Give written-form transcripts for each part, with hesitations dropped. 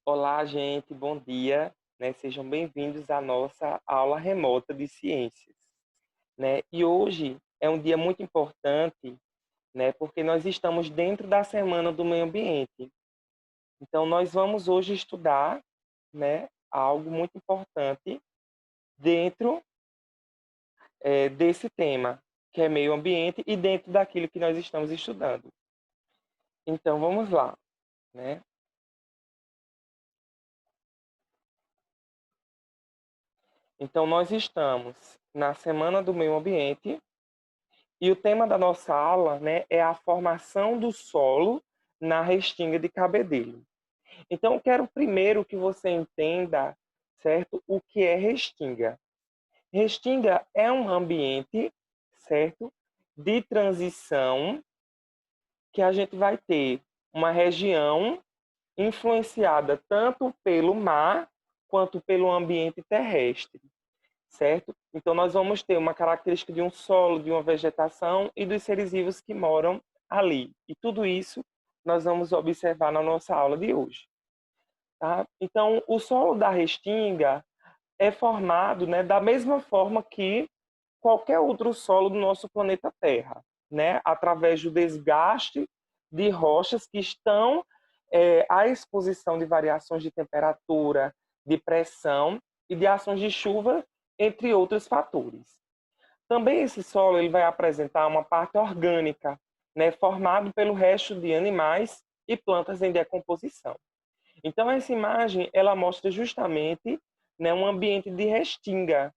Olá, gente, bom dia, né? Sejam bem-vindos à nossa aula remota de ciências, né? E hoje é um dia muito importante, né? Porque nós estamos dentro da Semana do Meio Ambiente. Então, nós vamos hoje estudar, né, algo muito importante dentro desse tema, que é meio ambiente e dentro daquilo que nós estamos estudando. Então, vamos lá, né? Então, nós estamos na Semana do Meio Ambiente. E o tema da nossa aula, né, é a formação do solo na restinga de Cabedelo. Então, eu quero primeiro que você entenda, certo, o que é restinga. Restinga é um ambiente, certo, de transição que a gente vai ter uma região influenciada tanto pelo mar quanto pelo ambiente terrestre, certo? Então, nós vamos ter uma característica de um solo, de uma vegetação e dos seres vivos que moram ali. E tudo isso nós vamos observar na nossa aula de hoje. Tá? Então, o solo da restinga é formado, né, da mesma forma que qualquer outro solo do nosso planeta Terra, né, através do desgaste de rochas que estão à exposição de variações de temperatura, de pressão e de ações de chuva, entre outros fatores. Também esse solo ele vai apresentar uma parte orgânica, né, formado pelo resto de animais e plantas em decomposição. Então essa imagem ela mostra justamente, né, um ambiente de restinga,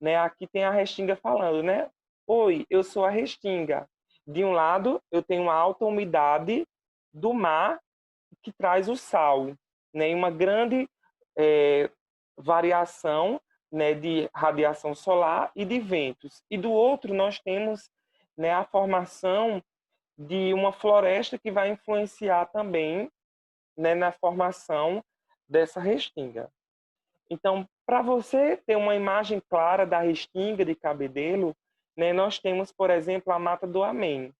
né? Aqui tem a restinga falando, né? Oi, eu sou a restinga. De um lado, eu tenho uma alta umidade do mar que traz o sal, né? E uma grande é, variação, né, de radiação solar e de ventos. E do outro, nós temos, né, a formação de uma floresta que vai influenciar também, né, na formação dessa restinga. Então, para você ter uma imagem clara da restinga de Cabedelo, né, nós temos, por exemplo, a Mata do Amém.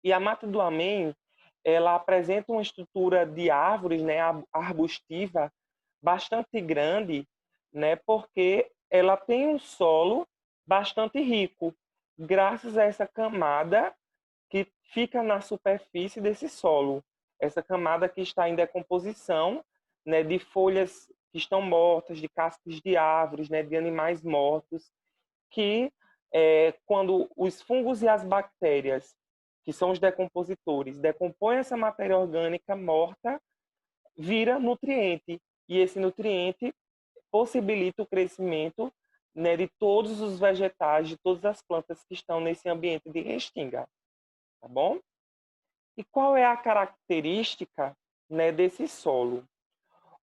E a Mata do Amém, ela apresenta uma estrutura de árvores, né, arbustiva, bastante grande, né, porque ela tem um solo bastante rico, graças a essa camada que fica na superfície desse solo. Essa camada que está em decomposição, né, de folhas que estão mortas, de cascas de árvores, né, de animais mortos, que quando os fungos e as bactérias, que são os decompositores, decompõem essa matéria orgânica morta, vira nutriente. E esse nutriente possibilita o crescimento, né, de todos os vegetais, de todas as plantas que estão nesse ambiente de restinga. Tá bom? E qual é a característica, né, desse solo?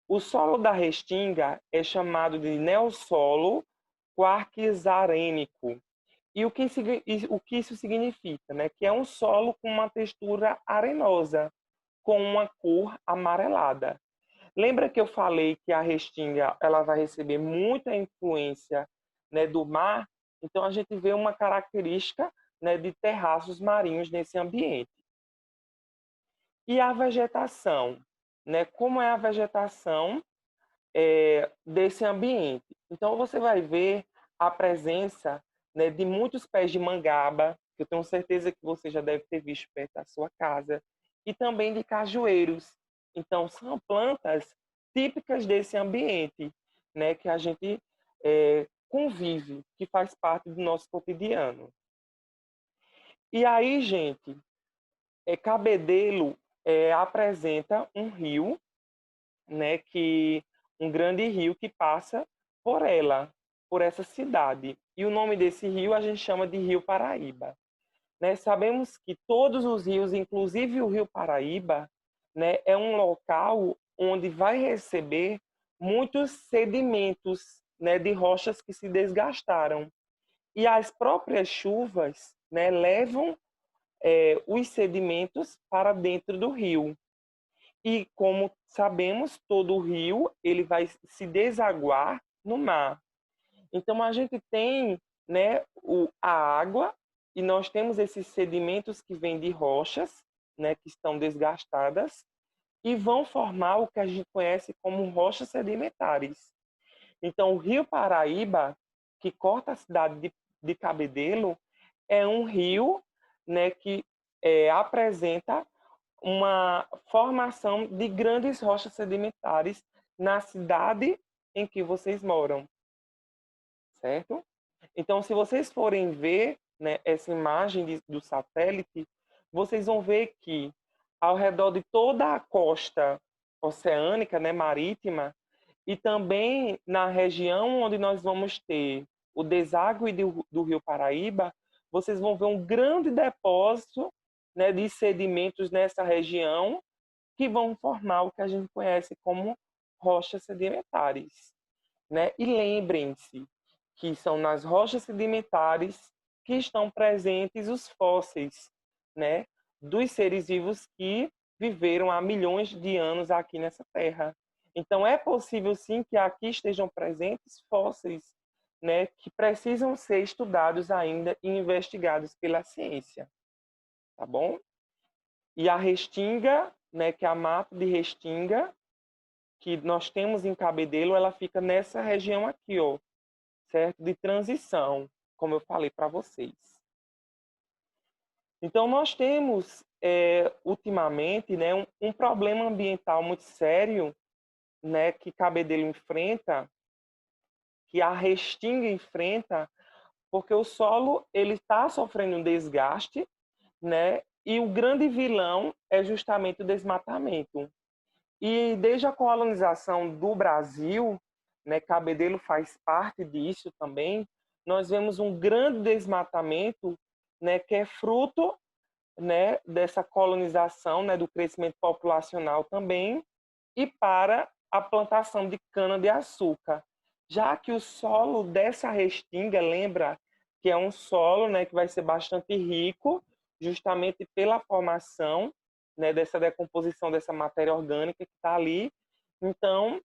O solo da restinga é chamado de neossolo quartzarênico. E o que isso significa? Né? Que é um solo com uma textura arenosa, com uma cor amarelada. Lembra que eu falei que a restinga ela vai receber muita influência, né, do mar? Então, a gente vê uma característica, né, de terraços marinhos nesse ambiente. E a vegetação, né? Como é a vegetação desse ambiente? Então você vai ver a presença, né, de muitos pés de mangaba, que eu tenho certeza que você já deve ter visto perto da sua casa, e também de cajueiros. Então são plantas típicas desse ambiente, né, que a gente convive, que faz parte do nosso cotidiano. E aí, gente, Cabedelo apresenta um rio, né, que um grande rio que passa por ela, por essa cidade. E o nome desse rio a gente chama de Rio Paraíba. Né? Sabemos que todos os rios, inclusive o Rio Paraíba, né, é um local onde vai receber muitos sedimentos, né, de rochas que se desgastaram. E as próprias chuvas, né, levam os sedimentos para dentro do rio. E como sabemos, todo o rio ele vai se desaguar no mar. Então a gente tem, né, a água e nós temos esses sedimentos que vêm de rochas, né, que estão desgastadas e vão formar o que a gente conhece como rochas sedimentares. Então, o Rio Paraíba, que corta a cidade de Cabedelo, é um rio, né, que apresenta uma formação de grandes rochas sedimentares na cidade em que vocês moram, certo? Então, se vocês forem ver, né, essa imagem do satélite, vocês vão ver que ao redor de toda a costa oceânica, né, marítima, e também na região onde nós vamos ter o deságue do Rio Paraíba, vocês vão ver um grande depósito, né, de sedimentos nessa região que vão formar o que a gente conhece como rochas sedimentares, né? E lembrem-se que são nas rochas sedimentares que estão presentes os fósseis, né, dos seres vivos que viveram há milhões de anos aqui nessa Terra. Então é possível sim que aqui estejam presentes fósseis, né, que precisam ser estudados ainda e investigados pela ciência, tá bom? E a restinga, né, que é a mata de restinga que nós temos em Cabedelo, ela fica nessa região aqui, ó, certo? De transição, como eu falei para vocês. Então, nós temos, ultimamente, né, um problema ambiental muito sério, né, que Cabedelo enfrenta, que a Restinga enfrenta, porque o solo ele está sofrendo um desgaste, né, e o grande vilão é justamente o desmatamento. E desde a colonização do Brasil, né, Cabedelo faz parte disso também, nós vemos um grande desmatamento, né, que é fruto, né, dessa colonização, né, do crescimento populacional também, e para a plantação de cana-de-açúcar. Já que o solo dessa restinga, lembra que é um solo, né, que vai ser bastante rico, justamente pela formação, né, dessa decomposição dessa matéria orgânica que está ali. Então,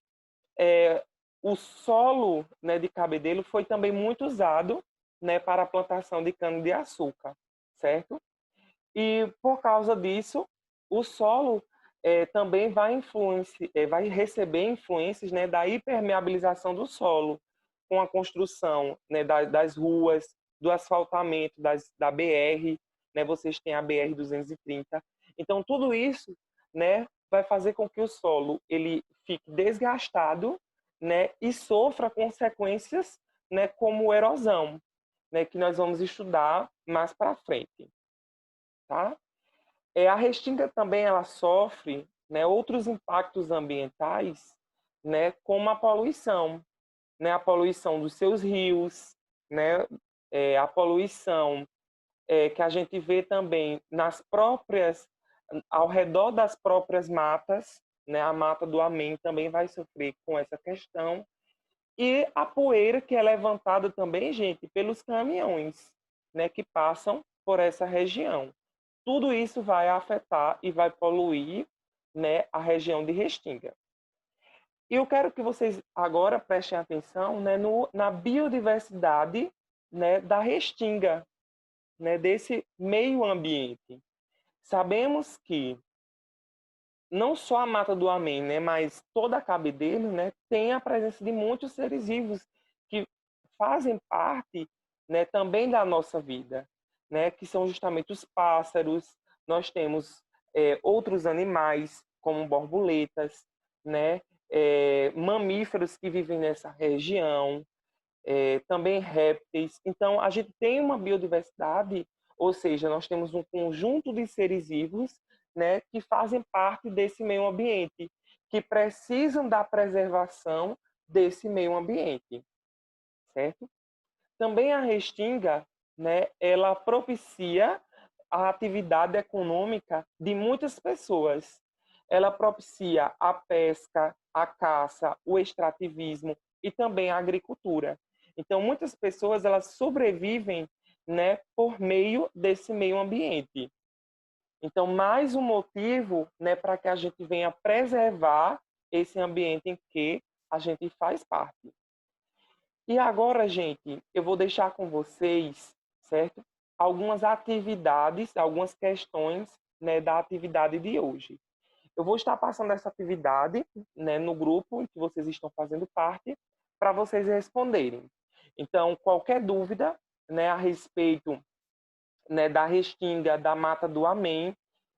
o solo, né, de Cabedelo foi também muito usado, né, para a plantação de cana-de-açúcar, certo? E por causa disso, o solo também vai receber influências, né, da hipermeabilização do solo, com a construção, né, das ruas, do asfaltamento da BR, né, vocês têm a BR-230. Então, tudo isso, né, vai fazer com que o solo ele fique desgastado, né, e sofra consequências, né, como erosão, né, que nós vamos estudar mais para frente. Tá? A restinga também ela sofre, né, outros impactos ambientais, né, como a poluição, né, a poluição dos seus rios, né, a poluição que a gente vê também nas próprias, ao redor das próprias matas, né, a mata do Amém também vai sofrer com essa questão, e a poeira que é levantada também, gente, pelos caminhões, né, que passam por essa região. Tudo isso vai afetar e vai poluir, né, a região de Restinga. E eu quero que vocês agora prestem atenção, né, na biodiversidade, né, da Restinga, né, desse meio ambiente. Sabemos que não só a Mata do Amém, né, mas toda a Cabedelo, né, tem a presença de muitos seres vivos que fazem parte, né, também da nossa vida, né, que são justamente os pássaros. Nós temos outros animais como borboletas, né, mamíferos que vivem nessa região, também répteis. Então, a gente tem uma biodiversidade, ou seja, nós temos um conjunto de seres vivos, né, que fazem parte desse meio ambiente, que precisam da preservação desse meio ambiente, certo? Também a restinga, né, ela propicia a atividade econômica de muitas pessoas. Ela propicia a pesca, a caça, o extrativismo e também a agricultura. Então, muitas pessoas elas sobrevivem, né, por meio desse meio ambiente. Então, mais um motivo, né, para que a gente venha preservar esse ambiente em que a gente faz parte. E agora, gente, eu vou deixar com vocês, certo? Algumas atividades, algumas questões, né, da atividade de hoje. Eu vou estar passando essa atividade, né, no grupo em que vocês estão fazendo parte, para vocês responderem. Então, qualquer dúvida, né, a respeito, né, da restinga da mata do Amém,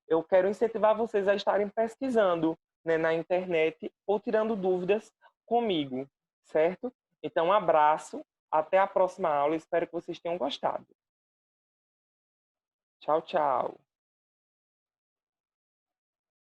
eu quero incentivar vocês a estarem pesquisando, né, na internet ou tirando dúvidas comigo, certo? Então, um abraço, até a próxima aula, espero que vocês tenham gostado. Tchau, tchau.